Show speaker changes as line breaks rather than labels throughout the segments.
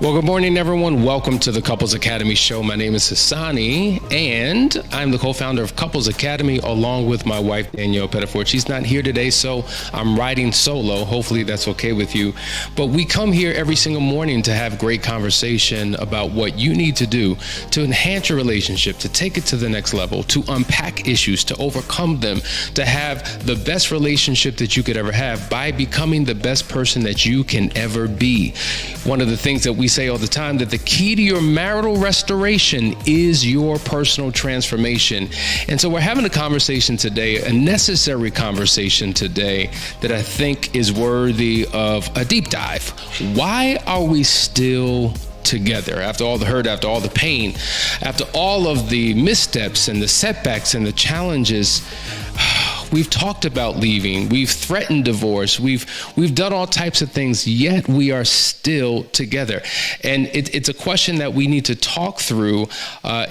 Well, good morning, everyone. Welcome to the Couples Academy show. My name is Hassani, and I'm the co-founder of Couples Academy, along with my wife, Danielle Pettiford. She's not here today, so I'm riding solo. Hopefully that's okay with you. But we come here every single morning to have great conversation about what you need to do to enhance your relationship, to take it to the next level, to unpack issues, to overcome them, to have the best relationship that you could ever have by becoming the best person that you can ever be. One of the things that we say all the time, that the key to your marital restoration is your personal transformation. And so we're having a conversation today, a necessary conversation today that I think is worthy of a deep dive. Why are we still together? After all the hurt, after all the pain, after all of the missteps and the setbacks and the challenges, we've talked about leaving, we've threatened divorce, we've done all types of things, yet we are still together. And it's a question that we need to talk through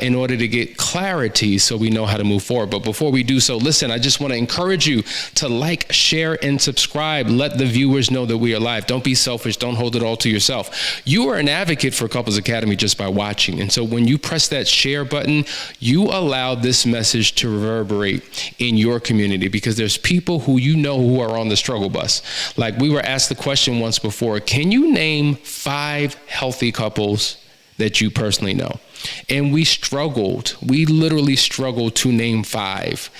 in order to get clarity so we know how to move forward. But before we do so, listen, I just want to encourage you to like, share, and subscribe. Let the viewers know that we are live. Don't be selfish. Don't hold it all to yourself. You are an advocate for Couples Academy just by watching. And so when you press that share button, you allow this message to reverberate in your community, because there's people who you know who are on the struggle bus. Like we were asked the question once before, can you name 5 healthy couples that you personally know? And we literally struggled to name 5.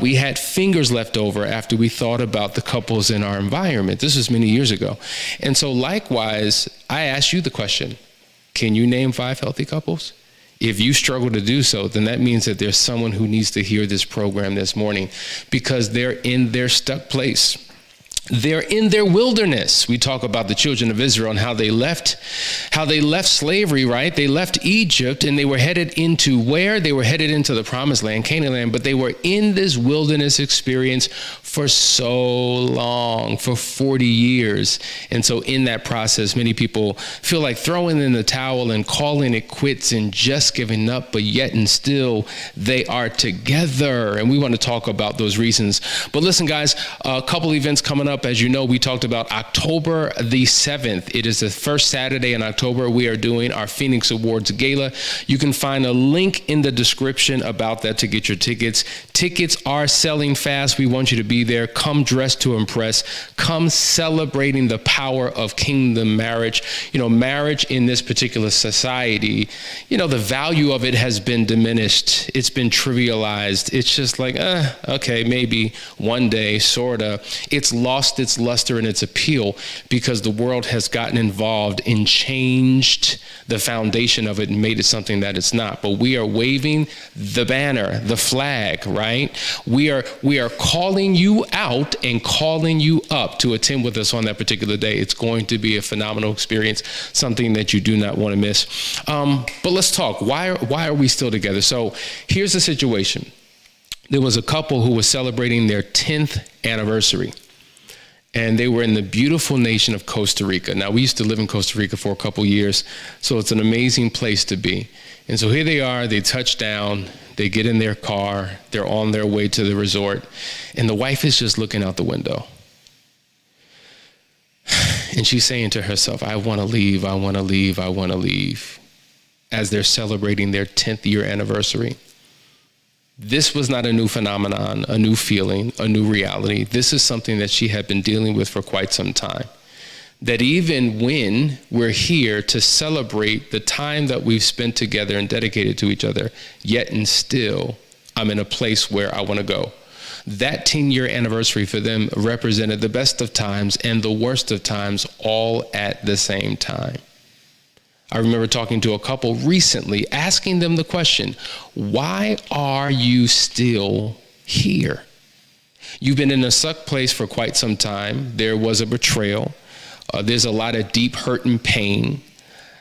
We had fingers left over after we thought about the couples in our environment. This was many years ago. And so likewise, I asked you the question, can you name 5 healthy couples? If you struggle to do so, then that means that there's someone who needs to hear this program this morning, because they're in their stuck place. They're in their wilderness. We talk about the children of Israel and how they left slavery, right? They left Egypt and they were headed into where? They were headed into the promised land, Canaan land, but they were in this wilderness experience for so long, for 40 years. And so in that process, many people feel like throwing in the towel and calling it quits and just giving up, but yet and still they are together. And we want to talk about those reasons. But listen, guys, a couple events coming up. As you know, we talked about October the 7th. It is the first Saturday in October. We are doing our Phoenix Awards Gala. You can find a link in the description about that to get your tickets. Tickets are selling fast. We want you to be there. Come dressed to impress. Come celebrating the power of kingdom marriage. You know, marriage in this particular society, you know, the value of it has been diminished. It's been trivialized. It's just like, okay, maybe one day, sorta. It's lost its luster and its appeal because the world has gotten involved and changed the foundation of it and made it something that it's not. But we are waving the banner, the flag, right? We are calling you out and calling you up to attend with us on that particular day. It's going to be a phenomenal experience, something that you do not want to miss. But let's talk. Why are we still together? So here's the situation. There was a couple who was celebrating their 10th anniversary. And they were in the beautiful nation of Costa Rica. Now, we used to live in Costa Rica for a couple years, so it's an amazing place to be. And so here they are, they touch down, they get in their car, they're on their way to the resort, and the wife is just looking out the window. And she's saying to herself, I want to leave, I want to leave, I want to leave, as they're celebrating their 10th year anniversary. This was not a new phenomenon, a new feeling, a new reality. This is something that she had been dealing with for quite some time. That even when we're here to celebrate the time that we've spent together and dedicated to each other, yet and still, I'm in a place where I want to go. That 10-year anniversary for them represented the best of times and the worst of times all at the same time. I remember talking to a couple recently, asking them the question, why are you still here? You've been in a stuck place for quite some time. There was a betrayal. There's a lot of deep hurt and pain.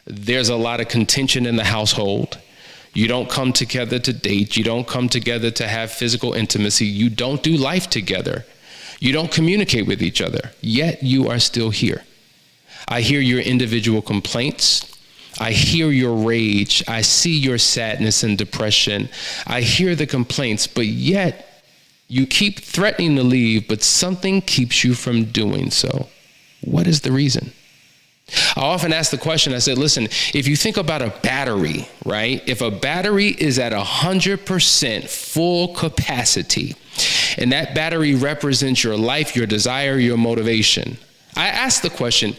There's a lot of contention in the household. You don't come together to date. You don't come together to have physical intimacy. You don't do life together. You don't communicate with each other, yet you are still here. I hear your individual complaints. I hear your rage. I see your sadness and depression. I hear the complaints, but yet you keep threatening to leave, but something keeps you from doing so. What is the reason? I often ask the question, I said, listen, if you think about a battery, right? If a battery is at 100% full capacity, and that battery represents your life, your desire, your motivation, I ask the question,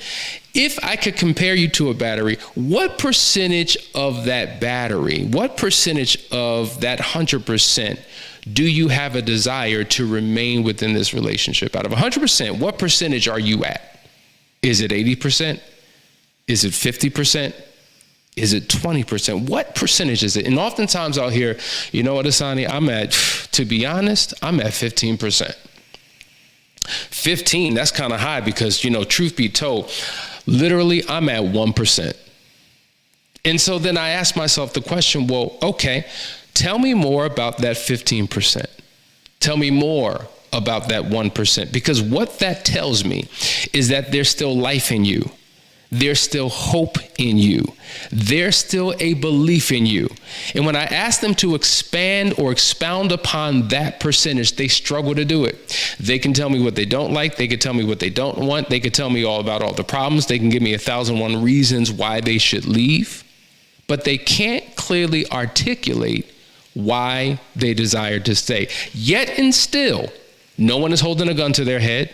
if I could compare you to a battery, what percentage of that battery, what percentage of that 100% do you have a desire to remain within this relationship? Out of 100%, what percentage are you at? Is it 80%? Is it 50%? Is it 20%? What percentage is it? And oftentimes I'll hear, you know what, Asani, to be honest, I'm at 15%. 15, that's kind of high because, truth be told, literally I'm at 1%. And so then I ask myself the question, well, okay, tell me more about that 15%. Tell me more about that 1%, because what that tells me is that there's still life in you. There's still hope in you. There's still a belief in you. And when I ask them to expand or expound upon that percentage, they struggle to do it. They can tell me what they don't like. They can tell me what they don't want. They can tell me all about all the problems. They can give me 1,001 reasons why they should leave. But they can't clearly articulate why they desire to stay. Yet and still, no one is holding a gun to their head.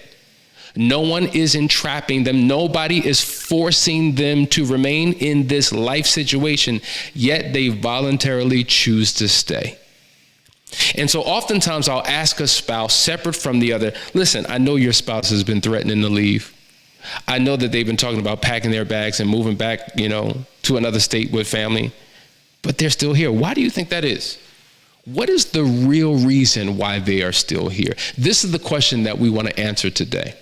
No one is entrapping them. Nobody is forcing them to remain in this life situation, yet they voluntarily choose to stay. And so oftentimes I'll ask a spouse separate from the other, listen, I know your spouse has been threatening to leave. I know that they've been talking about packing their bags and moving back, to another state with family, but they're still here. Why do you think that is? What is the real reason why they are still here? This is the question that we want to answer today.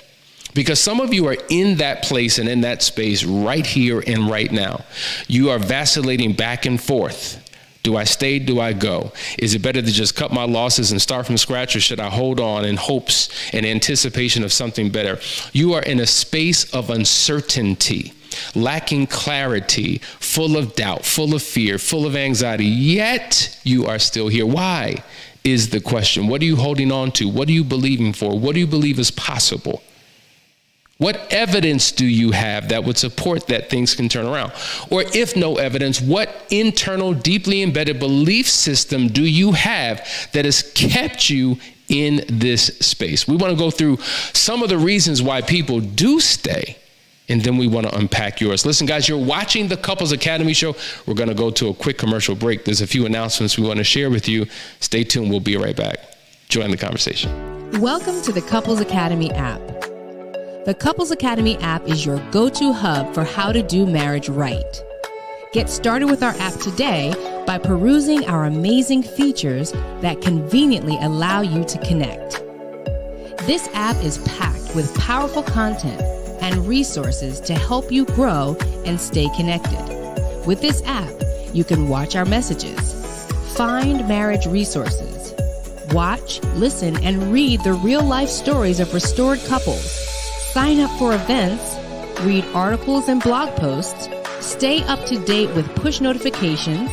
Because some of you are in that place and in that space right here and right now. You are vacillating back and forth. Do I stay? Do I go? Is it better to just cut my losses and start from scratch, or should I hold on in hopes and anticipation of something better? You are in a space of uncertainty, lacking clarity, full of doubt, full of fear, full of anxiety, yet you are still here. Why is the question? What are you holding on to? What are you believing for? What do you believe is possible? What evidence do you have that would support that things can turn around? Or if no evidence, what internal, deeply embedded belief system do you have that has kept you in this space? We want to go through some of the reasons why people do stay, and then we want to unpack yours. Listen, guys, you're watching the Couples Academy show. We're going to go to a quick commercial break. There's a few announcements we want to share with you. Stay tuned. We'll be right back. Join the conversation.
Welcome to the Couples Academy app. The Couples Academy app is your go-to hub for how to do marriage right. Get started with our app today by perusing our amazing features that conveniently allow you to connect. This app is packed with powerful content and resources to help you grow and stay connected. With this app, you can watch our messages, find marriage resources, watch, listen, and read the real-life stories of restored couples, sign up for events, read articles and blog posts, stay up to date with push notifications,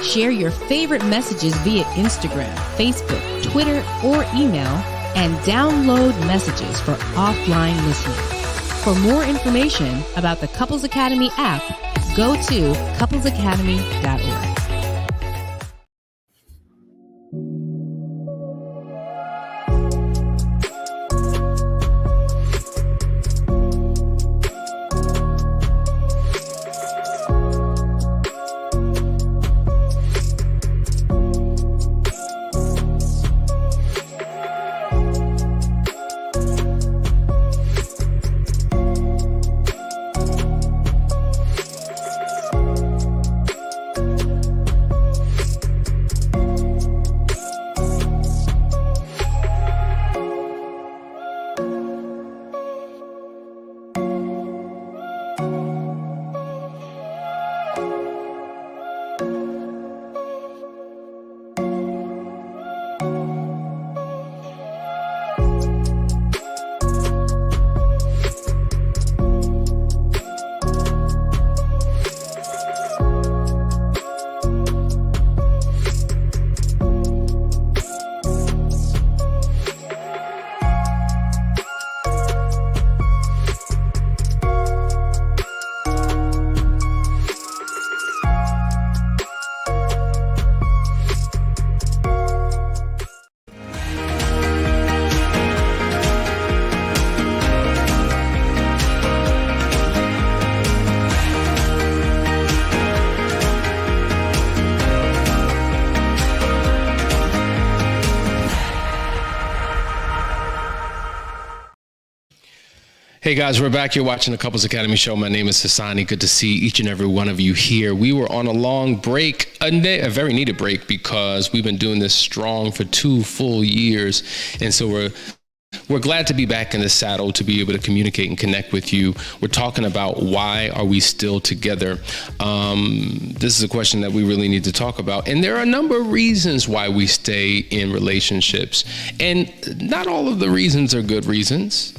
share your favorite messages via Instagram, Facebook, Twitter, or email, and download messages for offline listening. For more information about the Couples Academy app, go to couplesacademy.org.
Hey guys, we're back. You're watching the Couples Academy show. My name is Hassani. Good to see each and every one of you here. We were on a long break, a very needed break, because we've been doing this strong for 2 full years. And so we're glad to be back in the saddle to be able to communicate and connect with you. We're talking about why are we still together? This is a question that we really need to talk about. And there are a number of reasons why we stay in relationships. And not all of the reasons are good reasons,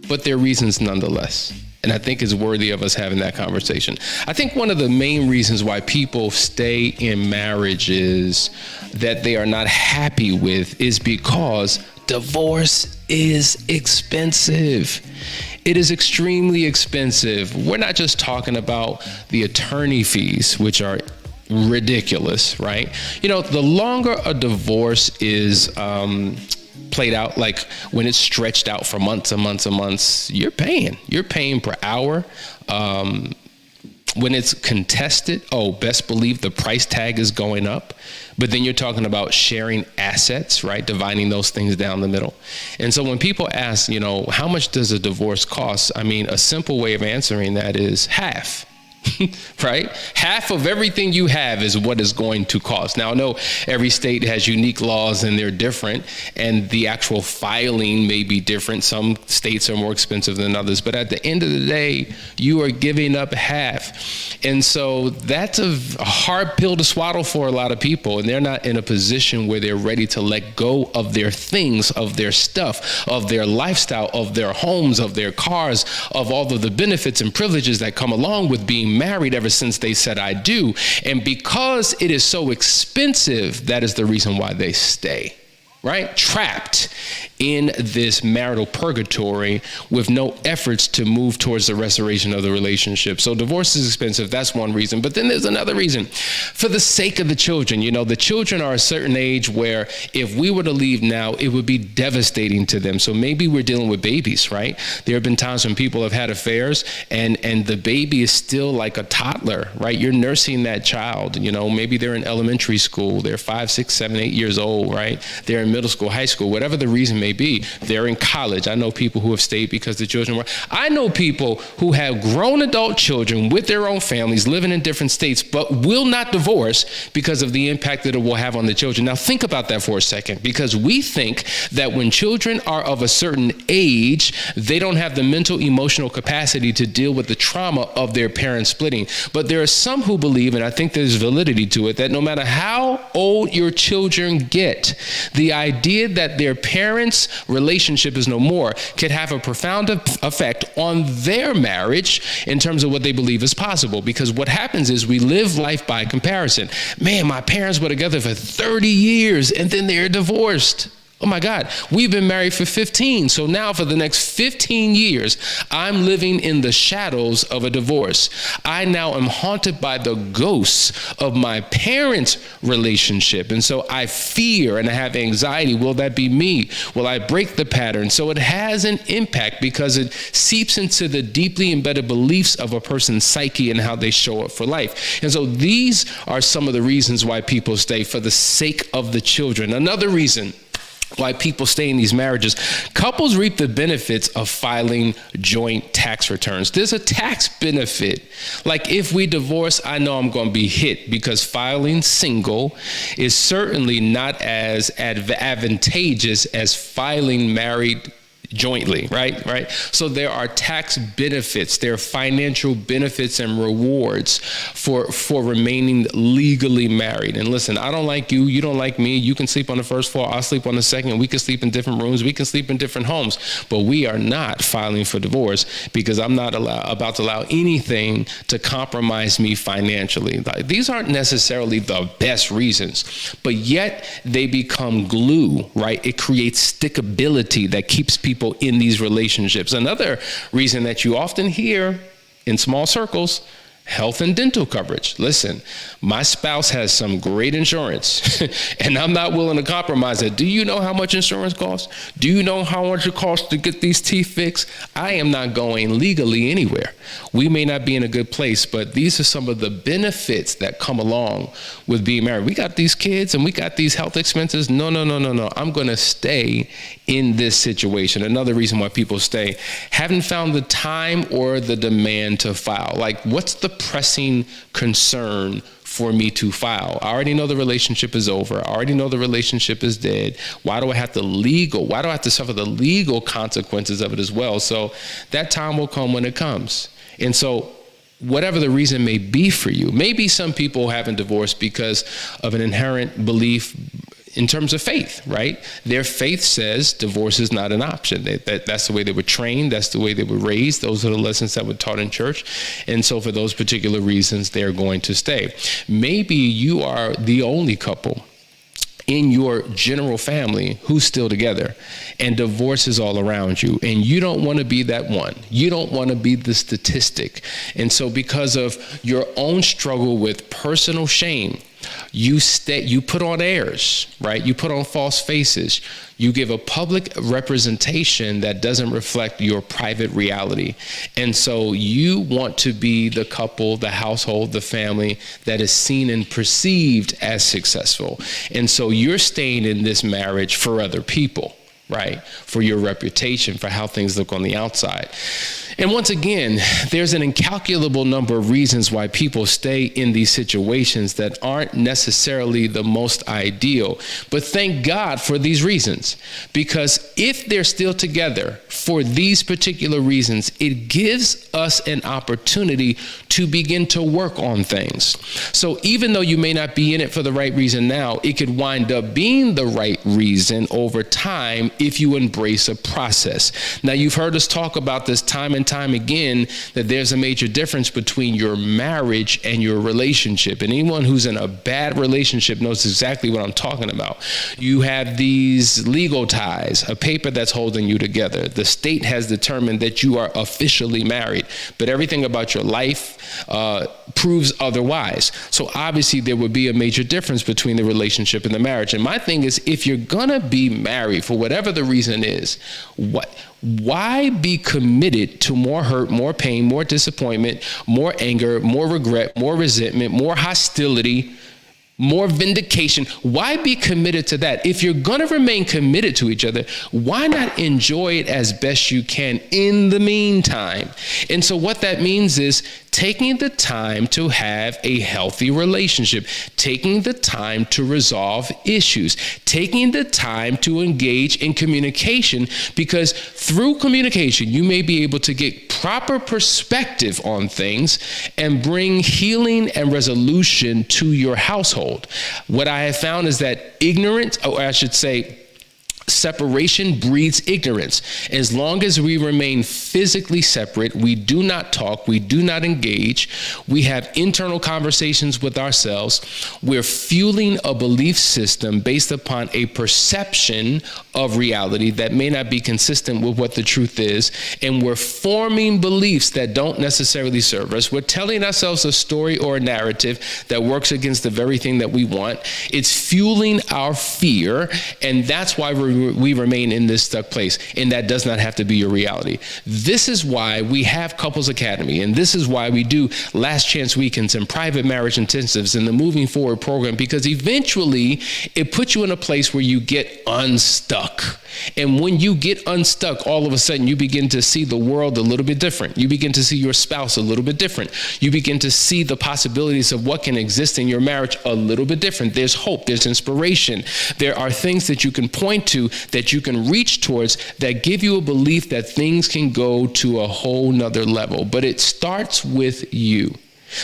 but they're reasons nonetheless. And I think it's worthy of us having that conversation. I think one of the main reasons why people stay in marriages that they are not happy with is because divorce is expensive. It is extremely expensive. We're not just talking about the attorney fees, which are ridiculous, right? You know, the longer a divorce is played out, like when it's stretched out for months and months and months, you're paying per hour. When it's contested, best believe the price tag is going up. But then you're talking about sharing assets, right? Dividing those things down the middle. And so when people ask, how much does a divorce cost? I mean, a simple way of answering that is half. Right? Half of everything you have is what it's going to cost. Now, I know every state has unique laws and they're different, and the actual filing may be different. Some states are more expensive than others, but at the end of the day, you are giving up half. And so that's a hard pill to swallow for a lot of people, and they're not in a position where they're ready to let go of their things, of their stuff, of their lifestyle, of their homes, of their cars, of all of the benefits and privileges that come along with being married ever since they said I do. And because it is so expensive, that is the reason why they stay, right? Trapped in this marital purgatory with no efforts to move towards the restoration of the relationship. So divorce is expensive. That's one reason. But then there's another reason. For the sake of the children, the children are a certain age where if we were to leave now, it would be devastating to them. So maybe we're dealing with babies, right? There have been times when people have had affairs and the baby is still like a toddler, right? You're nursing that child, maybe they're in elementary school. They're 5, 6, 7, 8 years old, right? They're in middle school, high school, whatever the reason may be. They're in college. I know people who have stayed because the children were. I know people who have grown adult children with their own families living in different states, but will not divorce because of the impact that it will have on the children. Now think about that for a second, because we think that when children are of a certain age, they don't have the mental, emotional capacity to deal with the trauma of their parents splitting. But there are some who believe, and I think there's validity to it, that no matter how old your children get, the idea that their parents' relationship is no more could have a profound effect on their marriage in terms of what they believe is possible. Because what happens is we live life by comparison. Man, my parents were together for 30 years and then they're divorced. Oh my God, we've been married for 15. So now for the next 15 years, I'm living in the shadows of a divorce. I now am haunted by the ghosts of my parents' relationship. And so I fear and I have anxiety. Will that be me? Will I break the pattern? So it has an impact because it seeps into the deeply embedded beliefs of a person's psyche and how they show up for life. And so these are some of the reasons why people stay, for the sake of the children. Another reason why people stay in these marriages: couples reap the benefits of filing joint tax returns. There's a tax benefit. Like if we divorce, I know I'm going to be hit, because filing single is certainly not as advantageous as filing married jointly, right? So there are tax benefits, there are financial benefits and rewards for remaining legally married. And listen, I don't like you, you don't like me, you can sleep on the first floor, I'll sleep on the second, we can sleep in different rooms, we can sleep in different homes, but we are not filing for divorce, because I'm not about to allow anything to compromise me financially. These aren't necessarily the best reasons, but yet they become glue, right? It creates stickability that keeps people in these relationships. Another reason that you often hear in small circles Health and dental coverage. Listen, my spouse has some great insurance and I'm not willing to compromise it. Do you know how much insurance costs? Do you know how much it costs to get these teeth fixed? I am not going legally anywhere. We may not be in a good place, but these are some of the benefits that come along with being married. We got these kids and we got these health expenses. No. I'm going to stay in this situation. Another reason why people stay, haven't found the time or the demand to file. Like, what's the pressing concern for me to file? I already know the relationship is over. I already know the relationship is dead. Why do I have to suffer the legal consequences of it as well? So that time will come when it comes. And so whatever the reason may be for you, maybe some people haven't divorced because of an inherent belief in terms of faith, right? Their faith says divorce is not an option. That's the way they were trained. That's the way they were raised. Those are the lessons that were taught in church. And so for those particular reasons, they're going to stay. Maybe you are the only couple in your general family who's still together and divorce is all around you, and you don't want to be that one. You don't want to be the statistic. And so because of your own struggle with personal shame, you put on airs, right? You put on false faces. You give a public representation that doesn't reflect your private reality. And so you want to be the couple, the household, the family that is seen and perceived as successful. And so you're staying in this marriage for other people, right? For your reputation, for how things look on the outside. And once again, there's an incalculable number of reasons why people stay in these situations that aren't necessarily the most ideal. But thank God for these reasons, because if they're still together for these particular reasons, it gives us an opportunity to begin to work on things. So even though you may not be in it for the right reason now, it could wind up being the right reason over time if you embrace a process. Now, you've heard us talk about this time and time again, that there's a major difference between your marriage and your relationship. And anyone who's in a bad relationship knows exactly what I'm talking about. You have these legal ties, a paper that's holding you together. The state has determined that you are officially married, but everything about your life proves otherwise. So obviously there would be a major difference between the relationship and the marriage. And my thing is, if you're gonna be married for whatever the reason is, why be committed to more hurt, more pain, more disappointment, more anger, more regret, more resentment, more hostility, more vindication? Why be committed to that? If you're going to remain committed to each other, why not enjoy it as best you can in the meantime? And so what that means is taking the time to have a healthy relationship, taking the time to resolve issues, taking the time to engage in communication, because through communication, you may be able to get proper perspective on things and bring healing and resolution to your household. What I have found is that ignorance, or I should say, separation breeds ignorance. As long as we remain physically separate, we do not talk, we do not engage, we have internal conversations with ourselves, we're fueling a belief system based upon a perception of reality that may not be consistent with what the truth is, and we're forming beliefs that don't necessarily serve us. We're telling ourselves a story or a narrative that works against the very thing that we want. It's fueling our fear, and that's why we remain in this stuck place, and that does not have to be your reality. This is why we have Couples Academy, and this is why we do last chance weekends and private marriage intensives and the Moving Forward program, because eventually it puts you in a place where you get unstuck. And when you get unstuck, all of a sudden you begin to see the world a little bit different. You begin to see your spouse a little bit different. You begin to see the possibilities of what can exist in your marriage a little bit different. There's hope, there's inspiration. There are things that you can point to, that you can reach towards, that give you a belief that things can go to a whole nother level. But it starts with you.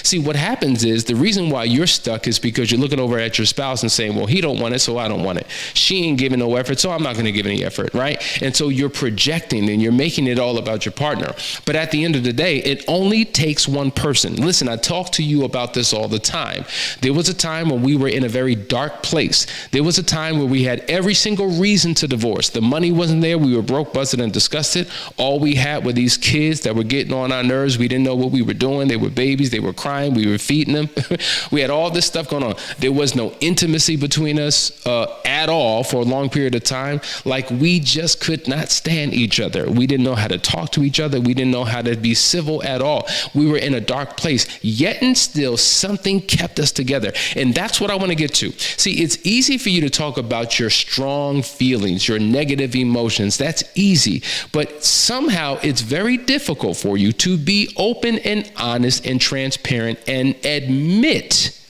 See, what happens is the reason why you're stuck is because you're looking over at your spouse and saying, well, he don't want it, so I don't want it. She ain't giving no effort, so I'm not going to give any effort, right? And so you're projecting and you're making it all about your partner. But at the end of the day, it only takes one person. Listen, I talk to you about this all the time. There was a time when we were in a very dark place. There was a time where we had every single reason to divorce. The money wasn't there. We were broke, busted, and disgusted. All we had were these kids that were getting on our nerves. We didn't know what we were doing. They were babies. They were crying. We were feeding them. We had all this stuff going on. There was no intimacy between us at all for a long period of time. Like, we just could not stand each other. We didn't know how to talk to each other. We didn't know how to be civil at all. We were in a dark place, yet and still something kept us together. And that's what I want to get to. See, it's easy for you to talk about your strong feelings, your negative emotions. That's easy. But somehow it's very difficult for you to be open and honest and transparent and admit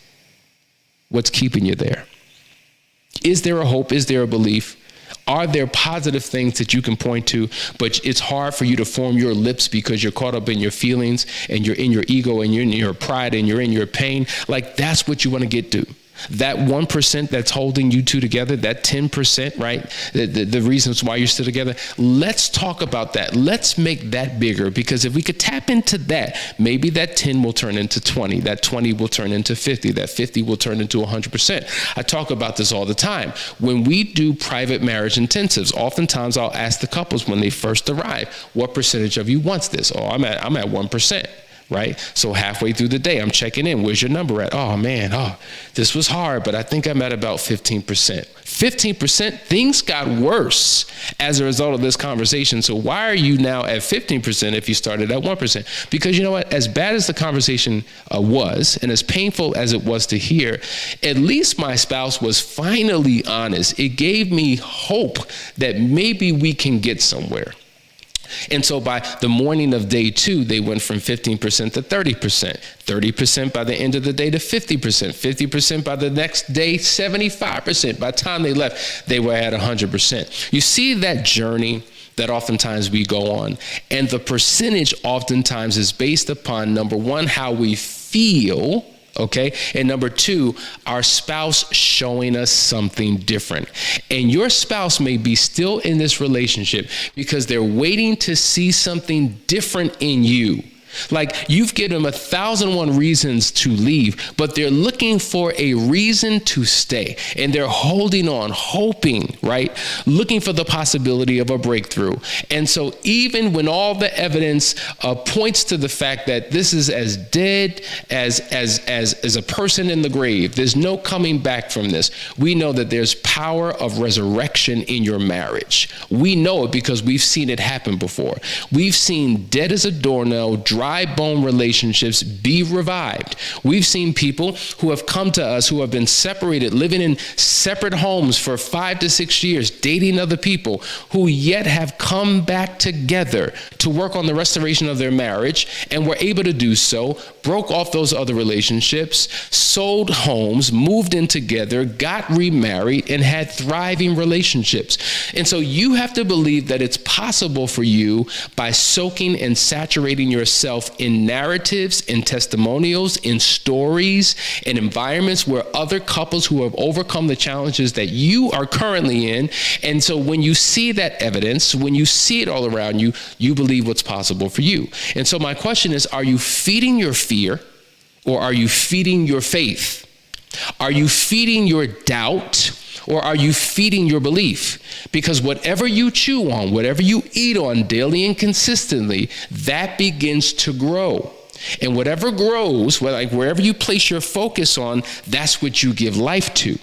what's keeping you there. Is there a hope? Is there a belief? Are there positive things that you can point to, but it's hard for you to form your lips because you're caught up in your feelings and you're in your ego and you're in your pride and you're in your pain? Like, that's what you want to get to. That 1% that's holding you two together, that 10%, right? The reasons why you're still together. Let's talk about that. Let's make that bigger, because if we could tap into that, maybe that 10 will turn into 20. That 20 will turn into 50. That 50 will turn into 100%. I talk about this all the time. When we do private marriage intensives, oftentimes I'll ask the couples when they first arrive, what percentage of you wants this? Oh, I'm at 1%. Right? So halfway through the day, I'm checking in. Where's your number at? Oh man, this was hard, but I think I'm at about 15%. 15%, things got worse as a result of this conversation. So why are you now at 15% if you started at 1%? Because you know what? As bad as the conversation was, and as painful as it was to hear, at least my spouse was finally honest. It gave me hope that maybe we can get somewhere. And so by the morning of day 2, they went from 15% to 30%, 30% by the end of the day to 50%, 50% by the next day, 75%. By the time they left, they were at 100%. You see that journey that oftentimes we go on, and the percentage oftentimes is based upon, number one, how we feel. Okay. And number 2, our spouse showing us something different. And your spouse may be still in this relationship because they're waiting to see something different in you. Like, you've given them 1,001 reasons to leave, but they're looking for a reason to stay. And they're holding on, hoping, right? Looking for the possibility of a breakthrough. And so even when all the evidence points to the fact that this is as dead as a person in the grave, there's no coming back from this. We know that there's power of resurrection in your marriage. We know it because we've seen it happen before. We've seen dead as a doornail, dry bone relationships be revived. We've seen people who have come to us who have been separated, living in separate homes for 5 to 6 years, dating other people, who yet have come back together to work on the restoration of their marriage, and were able to do so, broke off those other relationships, sold homes, moved in together, got remarried, and had thriving relationships. And so you have to believe that it's possible for you, by soaking and saturating yourself in narratives, in testimonials, in stories, in environments where other couples who have overcome the challenges that you are currently in. And so when you see that evidence, when you see it all around you, you believe what's possible for you. And so my question is, are you feeding your fear, or are you feeding your faith? Are you feeding your doubt, or are you feeding your belief? Because whatever you chew on, whatever you eat on daily and consistently, that begins to grow. And whatever grows, wherever you place your focus on, that's what you give life to.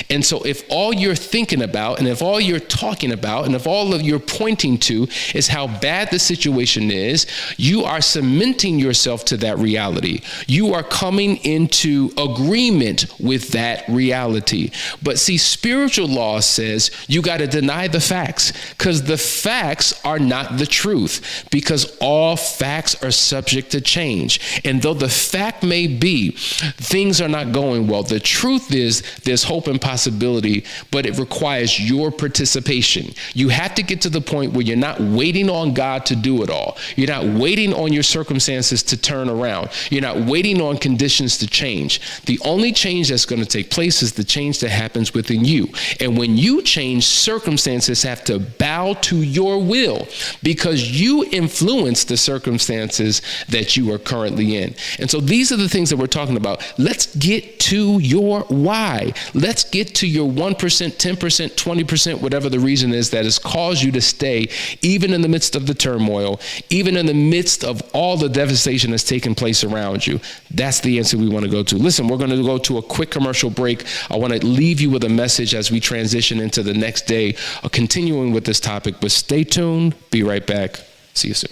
And so if all you're thinking about, and if all you're talking about, and if all of you're pointing to is how bad the situation is, you are cementing yourself to that reality. You are coming into agreement with that reality. But see, spiritual law says you got to deny the facts, because the facts are not the truth, because all facts are subject to change. And though the fact may be things are not going well, the truth is there's hope and possibility, but it requires your participation. You have to get to the point where you're not waiting on God to do it all. You're not waiting on your circumstances to turn around. You're not waiting on conditions to change. The only change that's going to take place is the change that happens within you. And when you change, circumstances have to bow to your will, because you influence the circumstances that you are currently in. And so these are the things that we're talking about. Let's get to your why. Let's let's get to your 1%, 10%, 20%, whatever the reason is that has caused you to stay, even in the midst of the turmoil, even in the midst of all the devastation that's taking place around you. That's the answer we want to go to. Listen, we're going to go to a quick commercial break. I want to leave you with a message as we transition into the next day, continuing with this topic, but stay tuned. Be right back. See you soon.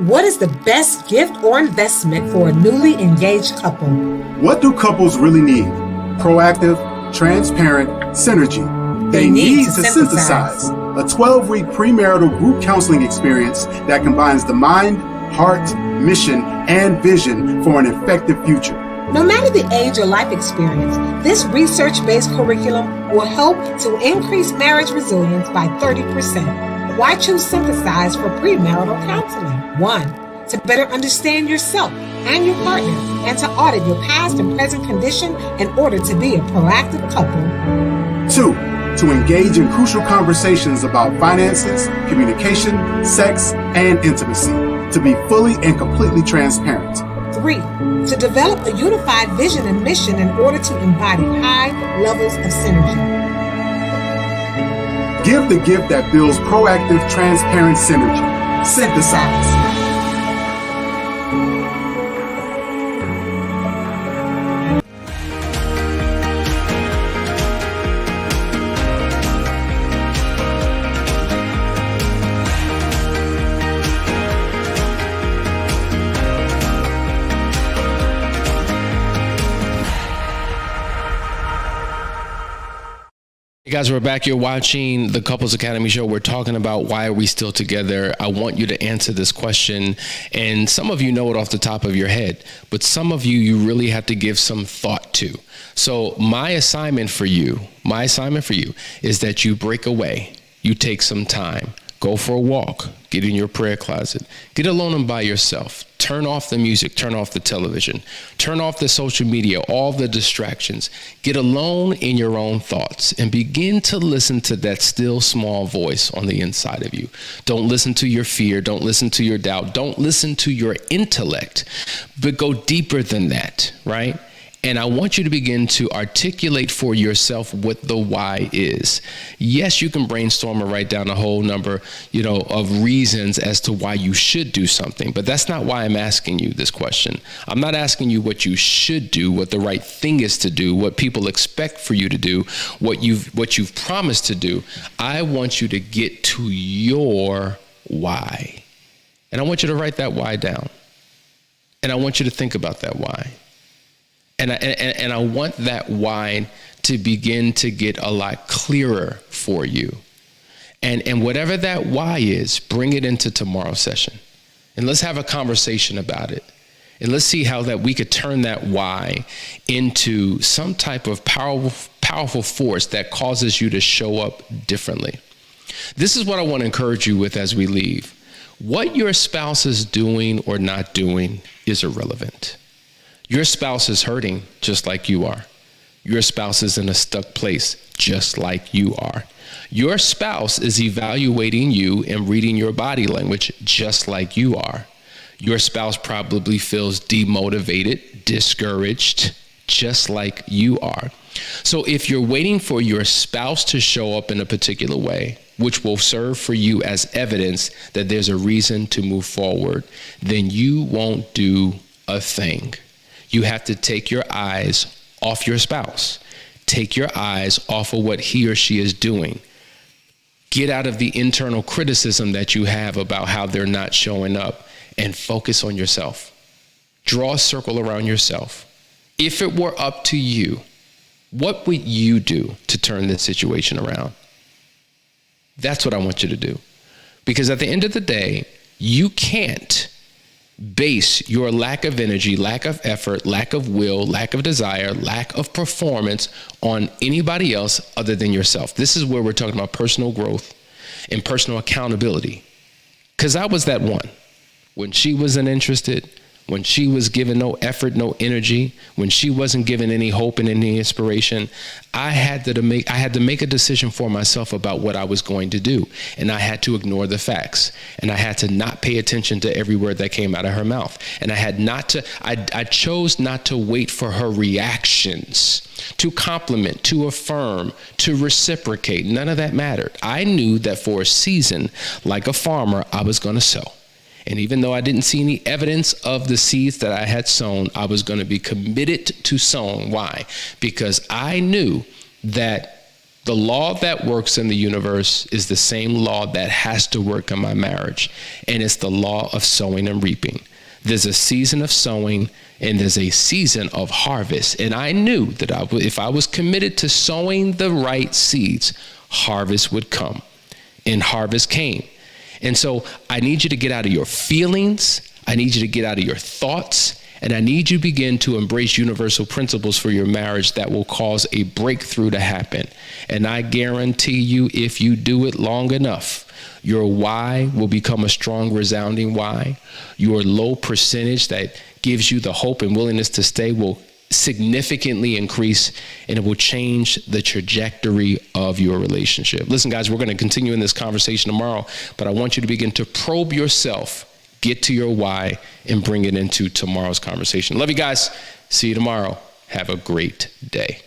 What is the best gift or investment for a newly engaged couple?
What do couples really need? Proactive, transparent synergy. They need to synthesize a 12-week premarital group counseling experience that combines the mind, heart, mission, and vision for an effective future.
No matter the age or life experience, this research-based curriculum will help to increase marriage resilience by 30%. Why choose Synthesize for premarital counseling? 1, to better understand yourself and your partner and to audit your past and present condition in order to be a proactive couple.
2, to engage in crucial conversations about finances, communication, sex, and intimacy, to be fully and completely transparent.
3, to develop a unified vision and mission in order to embody high levels of synergy.
Give the gift that builds proactive, transparent synergy. Synthesize.
Hey guys, we're back. You're watching the Couples Academy show. We're talking about why are we still together. I want you to answer this question, and some of you know it off the top of your head, but some of you really have to give some thought to. So my assignment for you is that you break away, you take some time, go for a walk, get in your prayer closet, get alone and by yourself. Turn off the music, turn off the television, turn off the social media, all the distractions. Get alone in your own thoughts and begin to listen to that still small voice on the inside of you. Don't listen to your fear, don't listen to your doubt, don't listen to your intellect, but go deeper than that, right? And I want you to begin to articulate for yourself what the why is. Yes, you can brainstorm and write down a whole number, of reasons as to why you should do something, but that's not why I'm asking you this question. I'm not asking you what you should do, what the right thing is to do, what people expect for you to do, what you've promised to do. I want you to get to your why. And I want you to write that why down. And I want you to think about that why. And I want that why to begin to get a lot clearer for you. And whatever that why is, bring it into tomorrow's session. And let's have a conversation about it. And let's see how that we could turn that why into some type of powerful force that causes you to show up differently. This is what I want to encourage you with as we leave. What your spouse is doing or not doing is irrelevant. Your spouse is hurting just like you are. Your spouse is in a stuck place just like you are. Your spouse is evaluating you and reading your body language just like you are. Your spouse probably feels demotivated, discouraged, just like you are. So if you're waiting for your spouse to show up in a particular way, which will serve for you as evidence that there's a reason to move forward, then you won't do a thing. You have to take your eyes off your spouse. Take your eyes off of what he or she is doing. Get out of the internal criticism that you have about how they're not showing up and focus on yourself. Draw a circle around yourself. If it were up to you, what would you do to turn this situation around? That's what I want you to do. Because at the end of the day, You can't base your lack of energy, lack of effort, lack of will, lack of desire, lack of performance on anybody else other than yourself. This is where we're talking about personal growth and personal accountability. Because I was that one. When she wasn't interested, when she was given no effort, no energy, when she wasn't given any hope and any inspiration, I had to make a decision for myself about what I was going to do. And I had to ignore the facts. And I had to not pay attention to every word that came out of her mouth. And I chose not to wait for her reactions to compliment, to affirm, to reciprocate. None of that mattered. I knew that for a season, like a farmer, I was going to sow. And even though I didn't see any evidence of the seeds that I had sown, I was going to be committed to sowing. Why? Because I knew that the law that works in the universe is the same law that has to work in my marriage. And it's the law of sowing and reaping. There's a season of sowing and there's a season of harvest. And I knew that if I was committed to sowing the right seeds, harvest would come. And harvest came. And so I need you to get out of your feelings. I need you to get out of your thoughts. And I need you to begin to embrace universal principles for your marriage that will cause a breakthrough to happen. And I guarantee you, if you do it long enough, your why will become a strong, resounding why. Your low percentage that gives you the hope and willingness to stay will significantly increase, and it will change the trajectory of your relationship. Listen, guys, we're going to continue in this conversation tomorrow, but I want you to begin to probe yourself, get to your why, and bring it into tomorrow's conversation. Love you guys. See you tomorrow. Have a great day.